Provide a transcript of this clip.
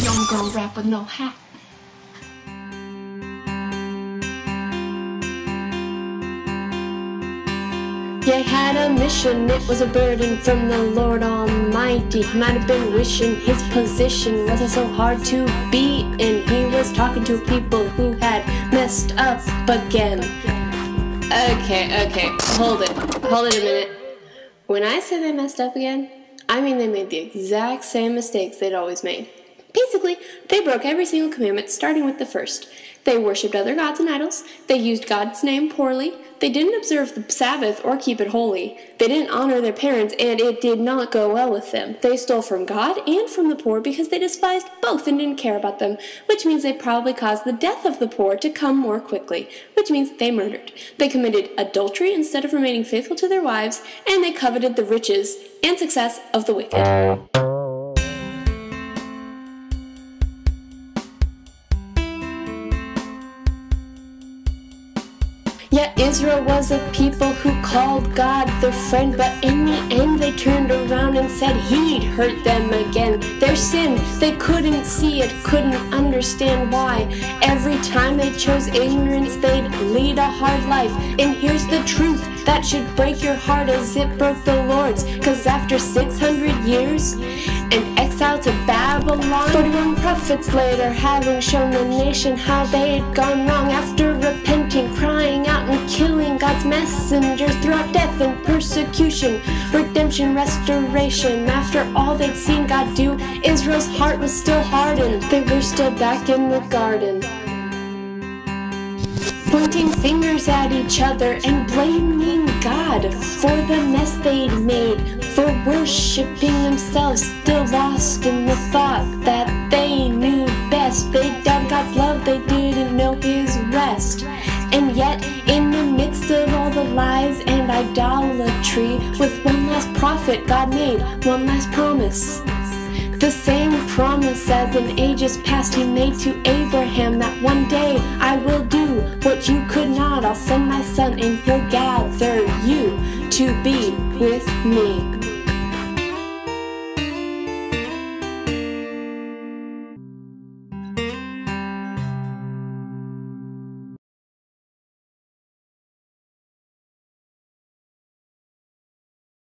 Young girl rap with no hat. Ye had a mission, it was a burden from the Lord Almighty. He might have been wishing his position wasn't so hard to be in. He was talking to people who had messed up again. Okay, hold it a minute. When I say they messed up again, I mean they made the exact same mistakes they'd always made. Basically, they broke every single commandment, starting with the first. They worshipped other gods and idols. They used God's name poorly. They didn't observe the Sabbath or keep it holy. They didn't honor their parents, and it did not go well with them. They stole from God and from the poor because they despised both and didn't care about them, which means they probably caused the death of the poor to come more quickly, which means they murdered. They committed adultery instead of remaining faithful to their wives, and they coveted the riches and success of the wicked. Yet Israel was a people who called God their friend, but in the end they turned around and said he'd hurt them again. Their sin, they couldn't see it, couldn't understand why. Every time they chose ignorance, they'd lead a hard life. And here's the truth that should break your heart as it broke the Lord's. 'Cause after 600 years and exile to Babylon, 41 prophets later, having shown the nation how they'd gone wrong, after repenting, crying out and killing God's messengers throughout death and persecution, redemption, restoration. After all they'd seen God do, Israel's heart was still hardened. They were still back in the garden, pointing fingers at each other and blaming God for the mess they'd made, for worshipping themselves, still lost in the thought that they knew best. They doubted God's love, they didn't know his rest. And yet, in the midst of all the lies and idolatry, with one last prophet God made one last promise. The same promise as in ages past he made to Abraham, that one day I will do what you could not. I'll send my son and he'll